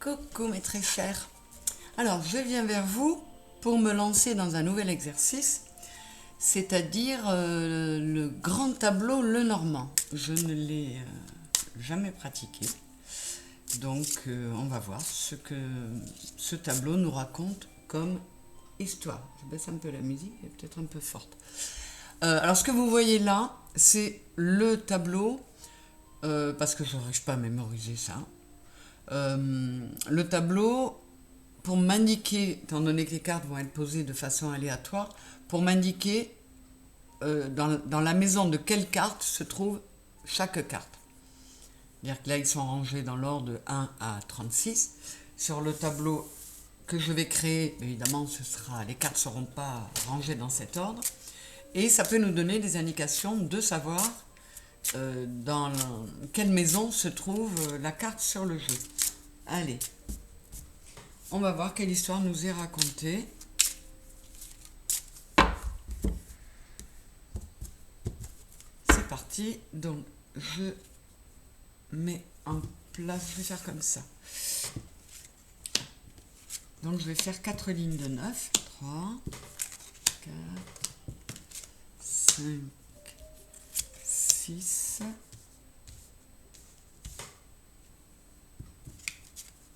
Coucou mes très chers. Alors je viens vers vous pour me lancer dans un nouvel exercice, c'est-à-dire le grand tableau Lenormand. Je ne l'ai jamais pratiqué, donc on va voir ce que ce tableau nous raconte comme histoire. Je baisse un peu la musique, elle est peut-être un peu forte. Alors ce que vous voyez là, c'est le tableau, parce que je n'arrive pas à mémoriser ça. Le tableau, pour m'indiquer, étant donné que les cartes vont être posées de façon aléatoire, pour m'indiquer dans la maison de quelle carte se trouve chaque carte. C'est-à-dire que là, ils sont rangés dans l'ordre de 1 à 36. Sur le tableau que je vais créer, évidemment, les cartes ne seront pas rangées dans cet ordre. Et ça peut nous donner des indications de savoir dans quelle maison se trouve la carte sur le jeu. Allez, on va voir quelle histoire nous est racontée. C'est parti, donc je mets en place, je vais faire comme ça. Donc je vais faire 4 lignes de 9, 3, 4, 5, 6,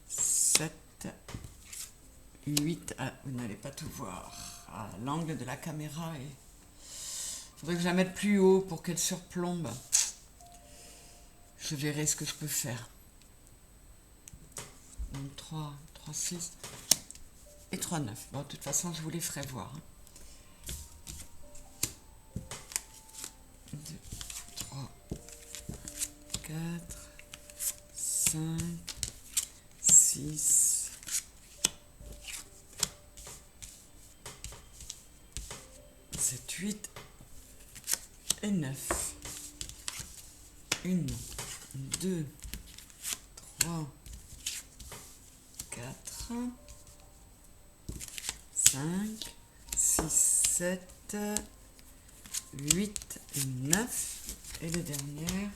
7, 8, vous n'allez pas tout voir, l'angle de la caméra est... Il faudrait que je la mette plus haut pour qu'elle surplombe. Je verrai ce que je peux faire. Donc 3, 3, 6 et 3, 9. Bon, de toute façon, je vous les ferai voir. 2, 3, 4, 5, 6, 7, 8 et 9. 1, 2, 3, 4, 5, 6, 7, 8 et 9. Et les dernières,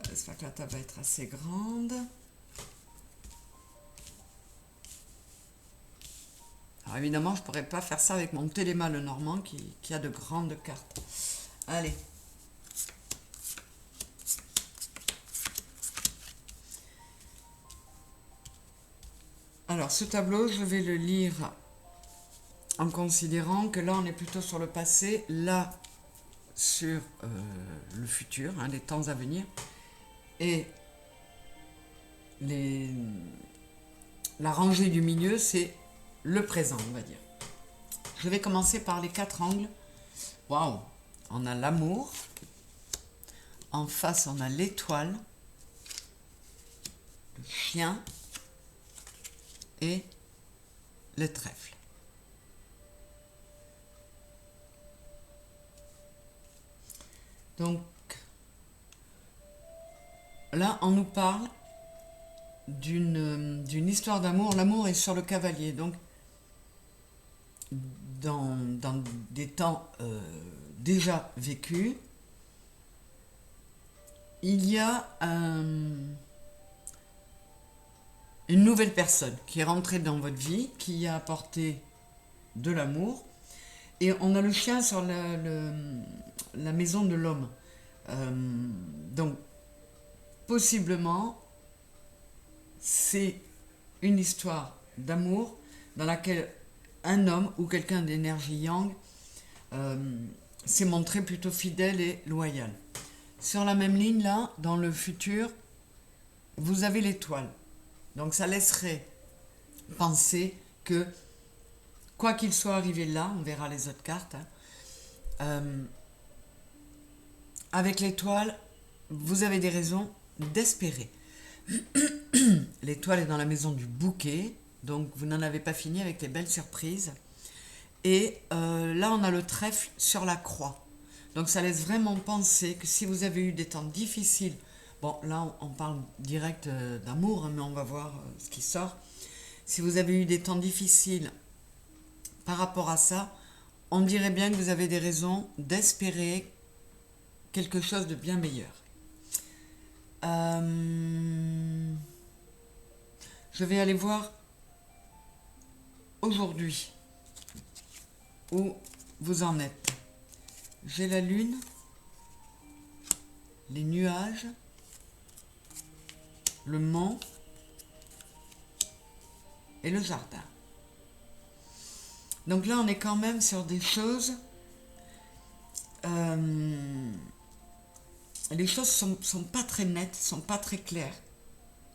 j'espère que la table va être assez grande. Alors évidemment, je ne pourrais pas faire ça avec mon Téléma Lenormand qui a de grandes cartes. Allez. Alors ce tableau, je vais le lire en considérant que là on est plutôt sur le passé, là sur le futur, les temps à venir, et la rangée du milieu c'est le présent, on va dire. Je vais commencer par les 4 angles. Waouh, on a l'amour, en face on a l'étoile, le chien et le trèfle. Donc là, on nous parle d'une histoire d'amour. L'amour est sur le cavalier, donc dans des temps déjà vécus, il y a une nouvelle personne qui est rentrée dans votre vie, qui a apporté de l'amour. Et on a le chien sur la maison de l'homme. Donc, possiblement, c'est une histoire d'amour dans laquelle un homme ou quelqu'un d'énergie yang s'est montré plutôt fidèle et loyal. Sur la même ligne, là, dans le futur, vous avez l'étoile. Donc, ça laisserait penser que quoi qu'il soit arrivé là, on verra les autres cartes, avec l'étoile, vous avez des raisons d'espérer. L'étoile est dans la maison du bouquet, donc vous n'en avez pas fini avec les belles surprises. Et là, on a le trèfle sur la croix. Donc ça laisse vraiment penser que si vous avez eu des temps difficiles, bon là on parle direct d'amour, mais on va voir ce qui sort. Si vous avez eu des temps difficiles, par rapport à ça, on dirait bien que vous avez des raisons d'espérer quelque chose de bien meilleur. Je vais aller voir aujourd'hui où vous en êtes. J'ai la lune, les nuages, le mont et le jardin. Donc là, on est quand même sur des choses... les choses sont pas très nettes, sont pas très claires.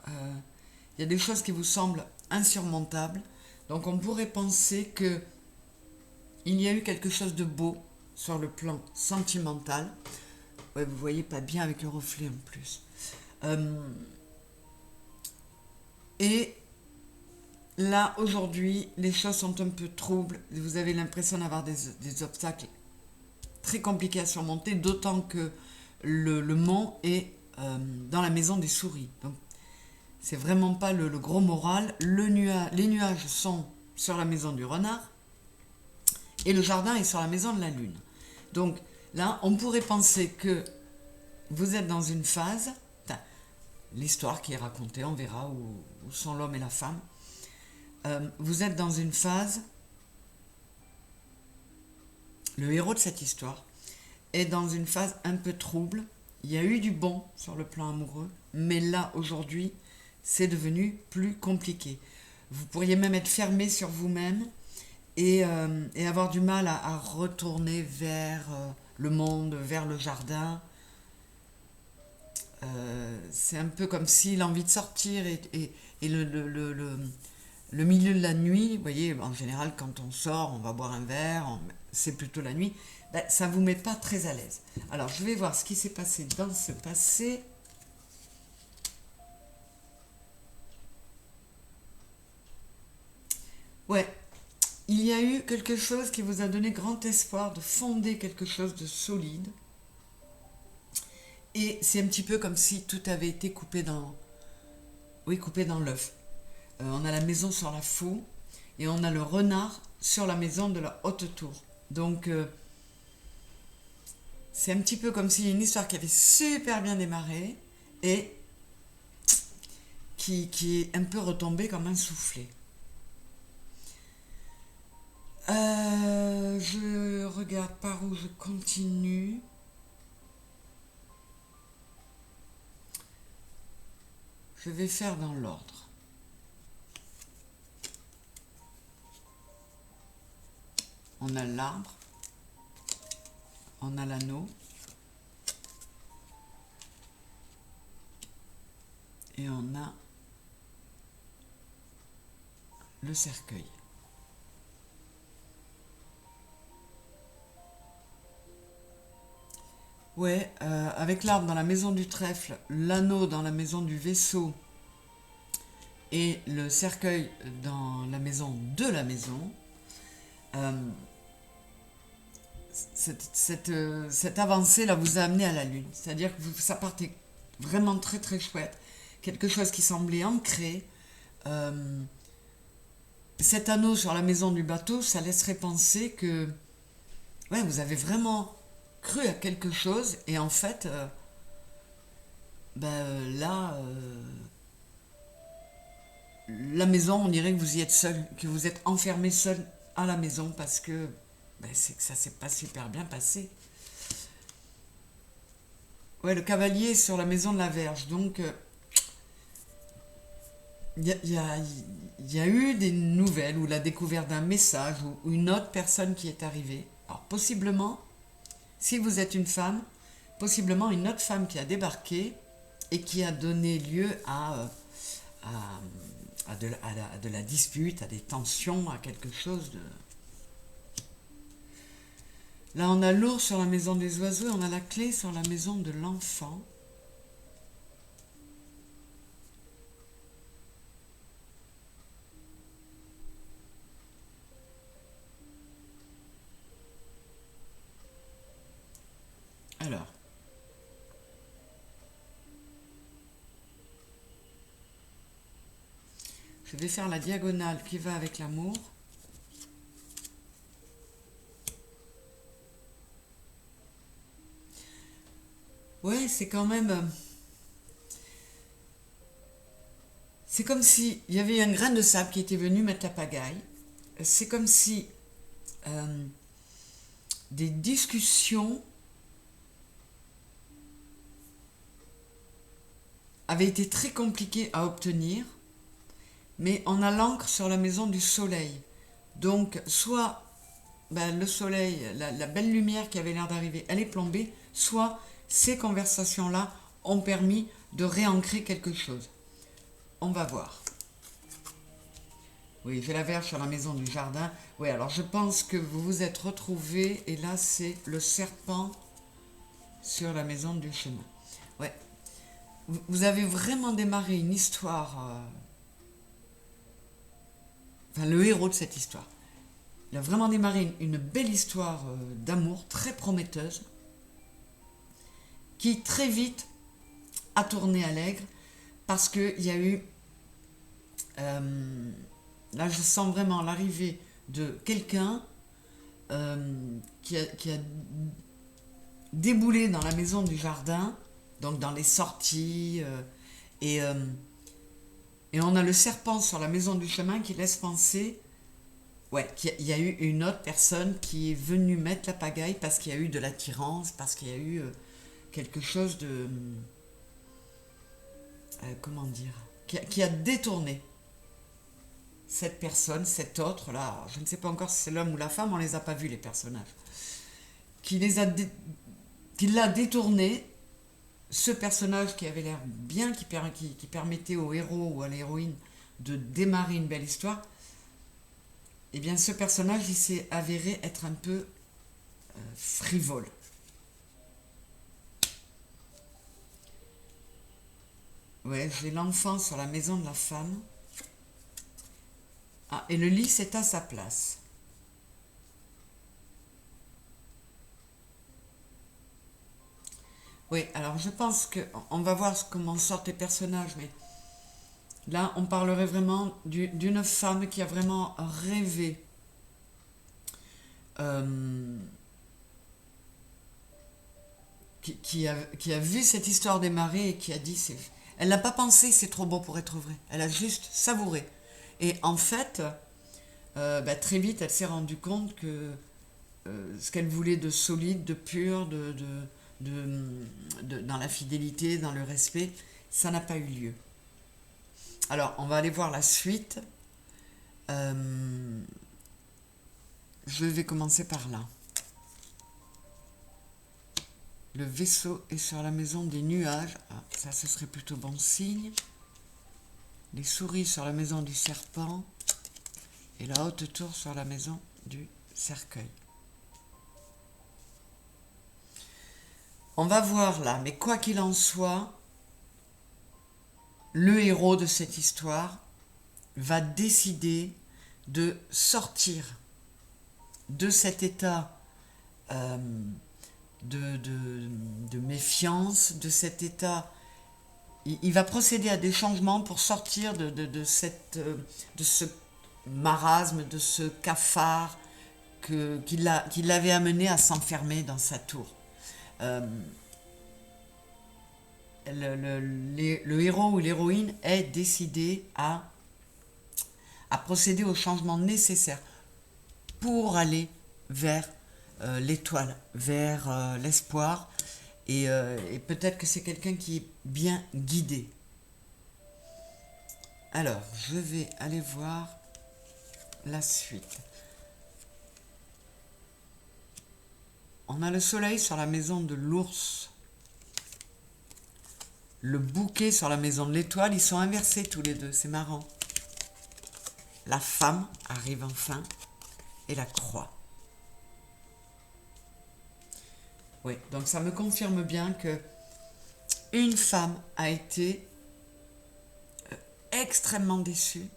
Il y a des choses qui vous semblent insurmontables. Donc on pourrait penser que il y a eu quelque chose de beau sur le plan sentimental. Ouais, vous voyez pas bien avec le reflet en plus. Et là, aujourd'hui, les choses sont un peu troubles. Vous avez l'impression d'avoir des obstacles très compliqués à surmonter, d'autant que le mont est dans la maison des souris. Donc, c'est vraiment pas le gros moral. Les nuages sont sur la maison du renard et le jardin est sur la maison de la lune. Donc là, on pourrait penser que vous êtes dans une phase, l'histoire qui est racontée, on verra où sont l'homme et la femme. Vous êtes dans une phase, le héros de cette histoire est dans une phase un peu trouble. Il y a eu du bon sur le plan amoureux, mais là, aujourd'hui, c'est devenu plus compliqué. Vous pourriez même être fermé sur vous-même et avoir du mal à retourner vers le monde, vers le jardin. C'est un peu comme si l'envie de sortir et le milieu de la nuit, vous voyez, en général, quand on sort, on va boire un verre, c'est plutôt la nuit, ben, ça ne vous met pas très à l'aise. Alors, je vais voir ce qui s'est passé dans ce passé. Ouais, il y a eu quelque chose qui vous a donné grand espoir de fonder quelque chose de solide. Et c'est un petit peu comme si tout avait été coupé coupé dans l'œuf. On a la maison sur la Faux et on a le renard sur la maison de la Haute Tour. Donc, c'est un petit peu comme s'il y a une histoire qui avait super bien démarré et qui est un peu retombée comme un soufflet. Je regarde par où je continue. Je vais faire dans l'ordre. On a l'arbre, on a l'anneau et on a le cercueil. Ouais, avec l'arbre dans la maison du trèfle, l'anneau dans la maison du vaisseau et le cercueil dans la maison de la maison, cette avancée là vous a amené à la lune. C'est-à-dire que ça partait vraiment très très chouette, quelque chose qui semblait ancré. Cet anneau sur la maison du bateau, ça laisserait penser que ouais, vous avez vraiment cru à quelque chose et en fait là la maison, on dirait que vous y êtes seul, que vous êtes enfermé seul à la maison parce que c'est que ça s'est pas super bien passé. Ouais, le cavalier est sur la maison de la Verge, donc il y a eu des nouvelles ou la découverte d'un message ou une autre personne qui est arrivée. Alors possiblement, si vous êtes une femme, possiblement une autre femme qui a débarqué et qui a donné lieu à de la dispute, à des tensions, à quelque chose de... Là, on a l'ours sur la maison des oiseaux, on a la clé sur la maison de l'enfant. Alors, je vais faire la diagonale qui va avec l'amour. Ouais, c'est quand même... C'est comme s'il y avait un grain de sable qui était venu mettre la pagaille. C'est comme si des discussions avaient été très compliquées à obtenir, mais on a l'encre sur la maison du soleil. Donc, soit le soleil, la belle lumière qui avait l'air d'arriver, elle est plombée, soit ces conversations-là ont permis de réancrer quelque chose. On va voir. Oui, j'ai la Vierge sur la maison du jardin. Oui, alors je pense que vous vous êtes retrouvés, et là c'est le serpent sur la maison du chemin. Ouais. Vous avez vraiment démarré une histoire... Enfin, le héros de cette histoire. Il a vraiment démarré une belle histoire d'amour, très prometteuse, qui très vite a tourné à l'aigre, parce qu'il y a eu... là, je sens vraiment l'arrivée de quelqu'un qui a déboulé dans la maison du jardin, donc dans les sorties, et on a le serpent sur la maison du chemin qui laisse penser qu'il y a eu une autre personne qui est venue mettre la pagaille parce qu'il y a eu de l'attirance, parce qu'il y a eu quelque chose de... comment dire, qui a détourné cette personne, cet autre là, je ne sais pas encore si c'est l'homme ou la femme, on ne les a pas vus les personnages, qui l'a détourné, ce personnage qui avait l'air bien, qui permettait au héros ou à l'héroïne de démarrer une belle histoire. Eh bien ce personnage il s'est avéré être un peu frivole. Ouais, j'ai l'enfant sur la maison de la femme. Ah, et le lit, c'est à sa place. Oui, alors je pense qu'on va voir comment sortent les personnages, mais là, on parlerait vraiment d'une femme qui a vraiment rêvé qui a vu cette histoire démarrer et qui a dit, elle n'a pas pensé c'est trop beau pour être vrai, elle a juste savouré. Et en fait, très vite, elle s'est rendue compte que ce qu'elle voulait de solide, de pur, dans la fidélité, dans le respect, ça n'a pas eu lieu. Alors, on va aller voir la suite. Je vais commencer par là. Le vaisseau est sur la maison des nuages. Ah, ça, ce serait plutôt bon signe. Les souris sur la maison du serpent. Et la haute tour sur la maison du cercueil. On va voir là, mais quoi qu'il en soit, le héros de cette histoire va décider de sortir de cet état de méfiance, de cet état... Il va procéder à des changements pour sortir de ce marasme, de ce cafard qui l'avait amené à s'enfermer dans sa tour. Le héros ou l'héroïne est décidé à procéder aux changements nécessaires pour aller vers l'étoile, vers l'espoir, et peut-être que c'est quelqu'un qui est bien guidé. Alors, je vais aller voir la suite. On a le soleil sur la maison de l'ours. Le bouquet sur la maison de l'étoile, ils sont inversés tous les deux, c'est marrant. La femme arrive enfin et la croix. Oui, donc ça me confirme bien que une femme a été extrêmement déçue.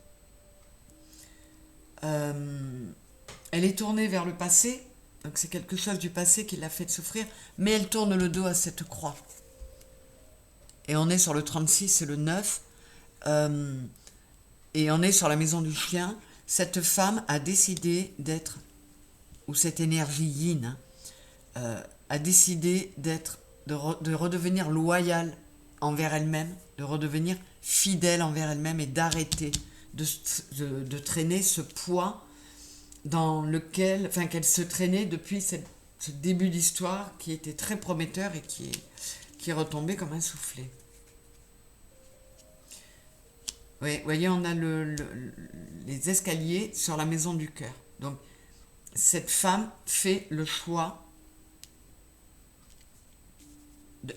Elle est tournée vers le passé, donc c'est quelque chose du passé qui l'a fait souffrir, mais elle tourne le dos à cette croix. Et on est sur le 36 et le 9, et on est sur la maison du chien. Cette femme a décidé d'être, ou cette énergie yin, a décidé de redevenir loyale envers elle-même, de redevenir fidèle envers elle-même et d'arrêter de traîner ce poids dans lequel, enfin, qu'elle se traînait depuis ce début d'histoire qui était très prometteur et qui est retombé comme un soufflet. Oui, vous voyez, on a les escaliers sur la maison du cœur. Donc, cette femme fait le choix,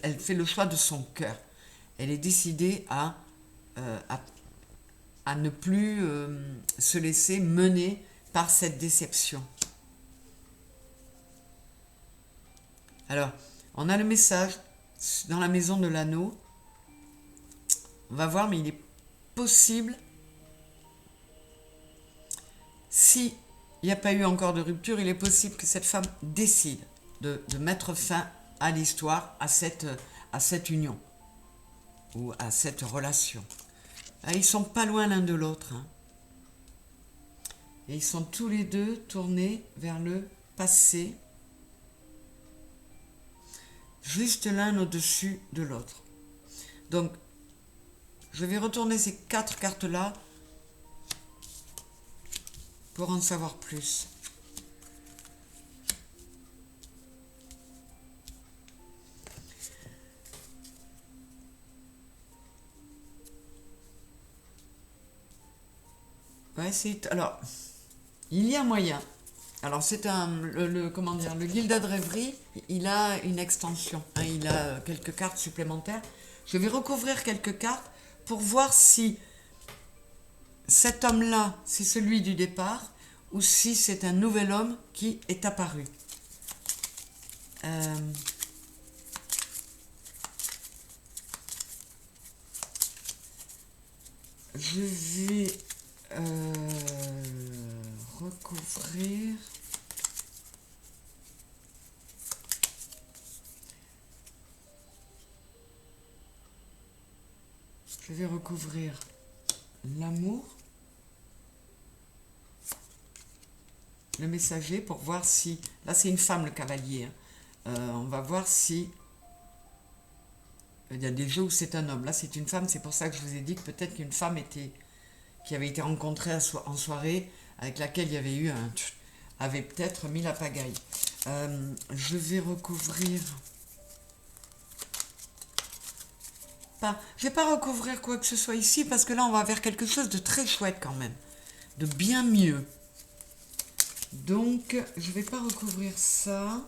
elle fait le choix de son cœur. Elle est décidée à ne plus se laisser mener par cette déception. Alors, on a le message dans la maison de l'anneau. On va voir, mais il est possible, si il n'y a pas eu encore de rupture, il est possible que cette femme décide de mettre fin à l'histoire, à cette union ou à cette relation. Là, ils sont pas loin l'un de l'autre, hein. Et ils sont tous les deux tournés vers le passé, juste l'un au-dessus de l'autre. Donc, je vais retourner ces 4 cartes-là pour en savoir plus. Ouais, alors, il y a moyen. Alors, c'est comment dire, le Gilded Rêverie, il a une extension, hein, il a quelques cartes supplémentaires. Je vais recouvrir quelques cartes pour voir si cet homme-là, c'est celui du départ, ou si c'est un nouvel homme qui est apparu. Je vais recouvrir. Je vais recouvrir l'amour, le messager, pour voir si... Là, c'est une femme, le cavalier. Hein. On va voir si... Il y a des jeux où c'est un homme. Là, c'est une femme. C'est pour ça que je vous ai dit que peut-être qu'une femme qui avait été rencontrée en soirée, avec laquelle il y avait eu avait peut-être mis la pagaille. Je vais recouvrir... Je ne vais pas recouvrir quoi que ce soit ici, parce que là, on va vers quelque chose de très chouette quand même. De bien mieux. Donc, je ne vais pas recouvrir ça.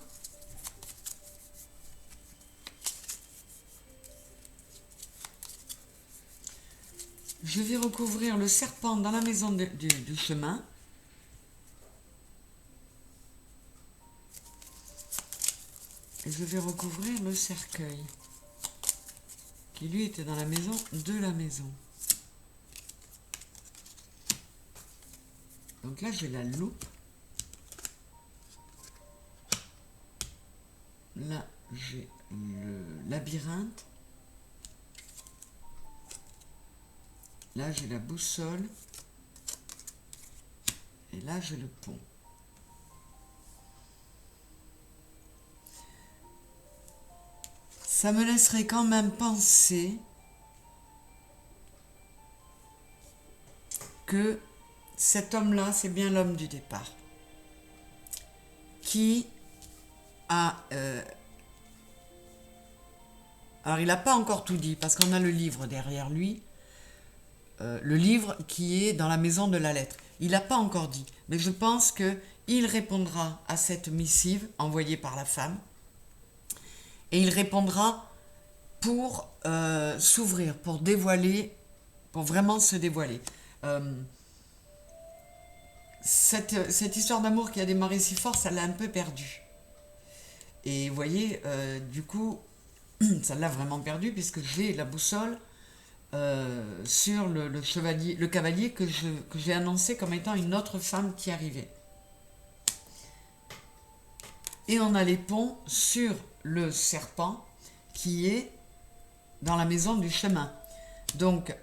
Je vais recouvrir le serpent dans la maison du chemin. Et je vais recouvrir le cercueil, qui lui était dans la maison de la maison. Donc là, j'ai la loupe. Là, j'ai le labyrinthe. Là, j'ai la boussole. Et là, j'ai le pont. Ça me laisserait quand même penser que cet homme-là, c'est bien l'homme du départ, qui a... alors, il n'a pas encore tout dit, parce qu'on a le livre derrière lui, le livre qui est dans la maison de la lettre. Il n'a pas encore dit, mais je pense qu'il répondra à cette missive envoyée par la femme, et il répondra pour s'ouvrir, pour dévoiler, pour vraiment se dévoiler. Cette histoire d'amour qui a démarré si fort, ça l'a un peu perdu. Et vous voyez, du coup, ça l'a vraiment perdu, puisque j'ai la boussole sur le cavalier que j'ai annoncé comme étant une autre femme qui arrivait. Et on a les ponts sur le serpent qui est dans la maison du chemin. Donc,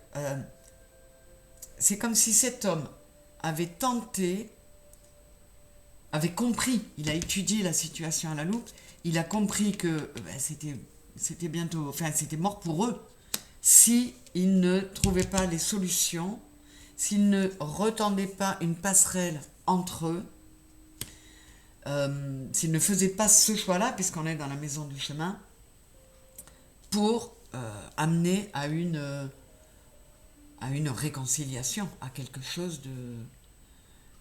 c'est comme si cet homme avait tenté, avait compris, il a étudié la situation à la loupe, il a compris que c'était bientôt, enfin c'était mort pour eux, si il ne trouvait pas les solutions, s'il ne retendait pas une passerelle entre eux, s'il ne faisait pas ce choix-là, puisqu'on est dans la maison du chemin, pour amener à une réconciliation, à quelque chose de...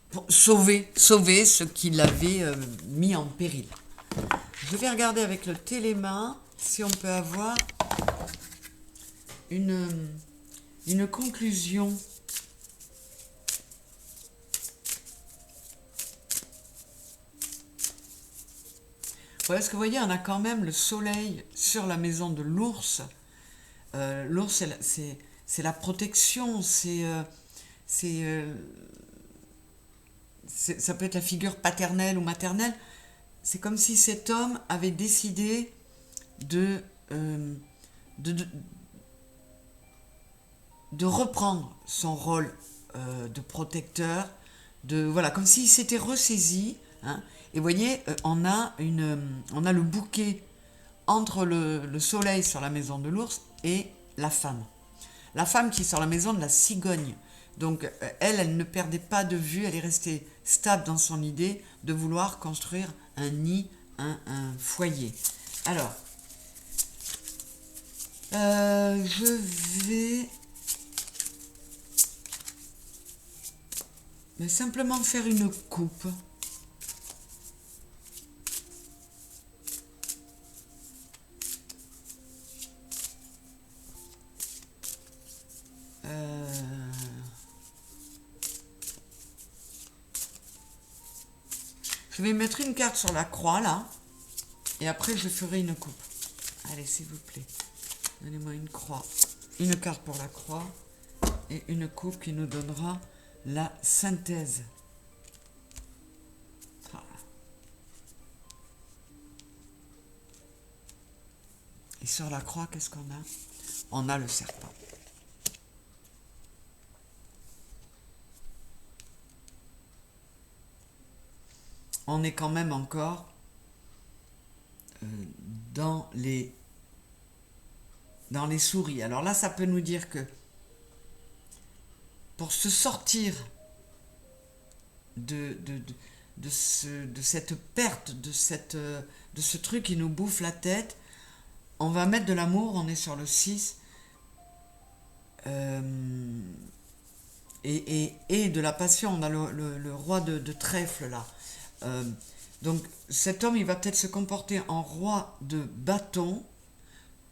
pour sauver ce qui l'avait mis en péril. Je vais regarder avec le téléma si on peut avoir une conclusion. Ouais, parce que vous voyez, on a quand même le soleil sur la maison de l'ours. L'ours, c'est la protection, ça peut être la figure paternelle ou maternelle. C'est comme si cet homme avait décidé de reprendre son rôle de protecteur, voilà, comme s'il s'était ressaisi. Hein. Et vous voyez, on a le bouquet entre le soleil sur la maison de l'ours et la femme. La femme qui est sur la maison de la cigogne. Donc elle ne perdait pas de vue, elle est restée stable dans son idée de vouloir construire un nid, un foyer. Alors, je vais simplement faire une coupe. Je vais mettre une carte sur la croix là, et après je ferai une coupe. Allez, s'il vous plaît, donnez-moi une croix, une carte pour la croix, et une coupe qui nous donnera la synthèse. Voilà. Et sur la croix, qu'est-ce qu'on a? On a le serpent. On est quand même encore dans les souris. Alors là, ça peut nous dire que pour se sortir de cette perte, de ce truc qui nous bouffe la tête, on va mettre de l'amour, on est sur le 6, et de la passion. On a le roi de trèfle là. Donc cet homme, il va peut-être se comporter en roi de bâton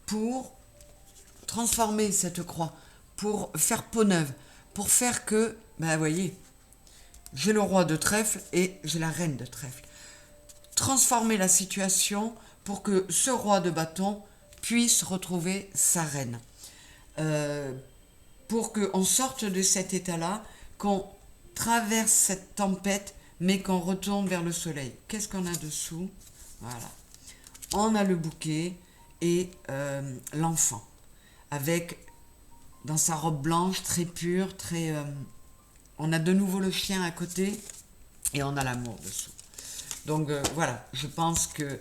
pour transformer cette croix, pour faire peau neuve, pour faire que, ben vous voyez, j'ai le roi de trèfle et j'ai la reine de trèfle. Transformer la situation pour que ce roi de bâton puisse retrouver sa reine. Pour qu'on sorte de cet état-là, qu'on traverse cette tempête, mais qu'on retourne vers le soleil. Qu'est-ce qu'on a dessous? Voilà. On a le bouquet et l'enfant, avec, dans sa robe blanche, très pure, très... on a de nouveau le chien à côté, et on a l'amour dessous. Donc voilà, je pense que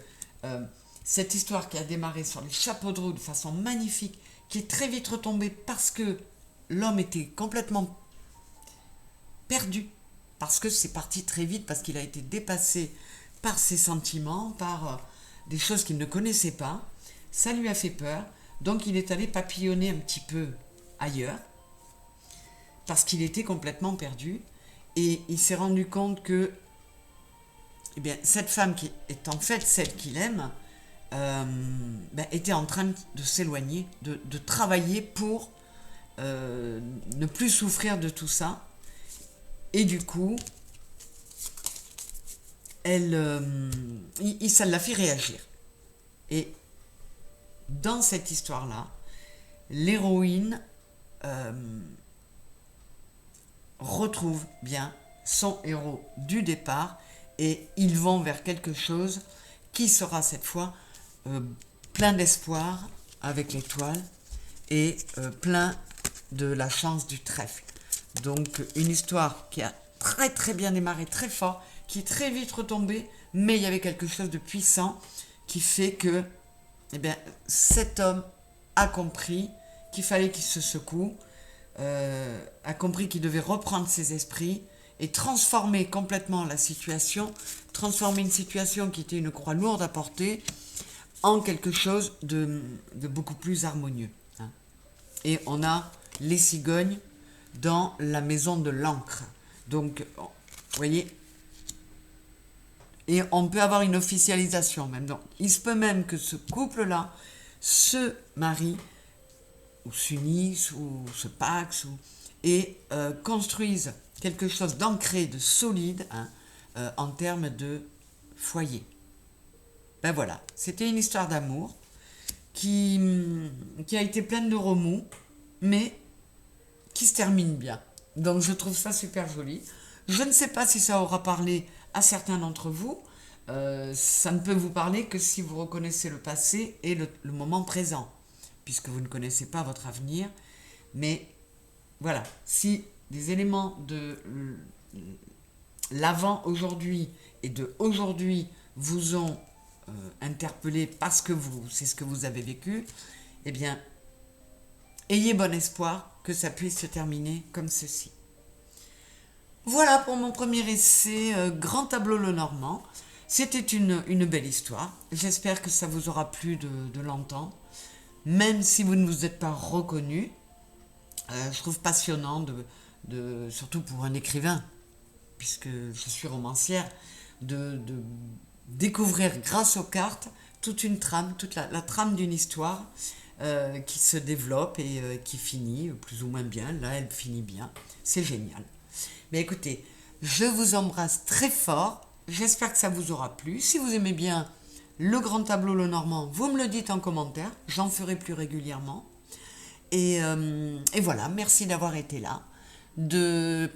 cette histoire qui a démarré sur les chapeaux de roue de façon magnifique, qui est très vite retombée parce que l'homme était complètement perdu, parce que c'est parti très vite, parce qu'il a été dépassé par ses sentiments, par des choses qu'il ne connaissait pas. Ça lui a fait peur, donc il est allé papillonner un petit peu ailleurs, parce qu'il était complètement perdu, et il s'est rendu compte que eh bien, cette femme qui est en fait celle qu'il aime, était en train de s'éloigner, de travailler pour ne plus souffrir de tout ça. Et du coup, ça l'a fait réagir. Et dans cette histoire-là, l'héroïne retrouve bien son héros du départ, et ils vont vers quelque chose qui sera cette fois plein d'espoir avec l'étoile, et plein de la chance du trèfle. Donc une histoire qui a très très bien démarré, très fort, qui est très vite retombée, mais il y avait quelque chose de puissant qui fait que cet homme a compris qu'il fallait qu'il se secoue, a compris qu'il devait reprendre ses esprits et transformer complètement la situation, transformer une situation qui était une croix lourde à porter en quelque chose de beaucoup plus harmonieux. Hein. Et on a les cigognes dans la maison de l'encre. Donc, vous voyez, et on peut avoir une officialisation même. Donc, il se peut même que ce couple-là se marie, ou s'unissent, ou se paxent, et construisent quelque chose d'ancré, de solide, hein, en termes de foyer. Ben voilà, c'était une histoire d'amour qui a été pleine de remous, mais qui se termine bien. Donc je trouve ça super joli. Je ne sais pas si ça aura parlé à certains d'entre vous. Ça ne peut vous parler que si vous reconnaissez le passé et le moment présent, puisque vous ne connaissez pas votre avenir. Mais voilà, si des éléments de l'avant aujourd'hui et de aujourd'hui vous ont interpellé parce que c'est ce que vous avez vécu, eh bien, ayez bon espoir que ça puisse se terminer comme ceci. Voilà pour mon premier essai, Grand tableau le Normand. C'était une belle histoire. J'espère que ça vous aura plu de l'entendre. Même si vous ne vous êtes pas reconnu, je trouve passionnant, surtout pour un écrivain, puisque je suis romancière, de découvrir grâce aux cartes toute une trame, toute la trame d'une histoire qui se développe et qui finit plus ou moins bien. Là, elle finit bien. C'est génial. Mais écoutez, je vous embrasse très fort. J'espère que ça vous aura plu. Si vous aimez bien le Grand Tableau le Normand, vous me le dites en commentaire. J'en ferai plus régulièrement. Et voilà, merci d'avoir été là.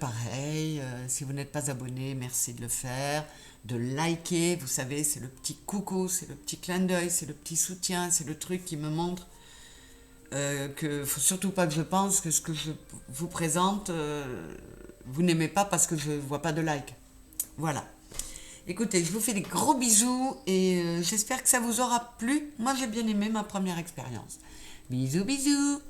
Pareil, si vous n'êtes pas abonné, merci de le faire, de liker, vous savez, c'est le petit coucou, c'est le petit clin d'œil, c'est le petit soutien, c'est le truc qui me montre que faut surtout pas que je pense que ce que je vous présente, vous n'aimez pas parce que je ne vois pas de like. Voilà. Écoutez, je vous fais des gros bisous et j'espère que ça vous aura plu. Moi, j'ai bien aimé ma première expérience. Bisous, bisous.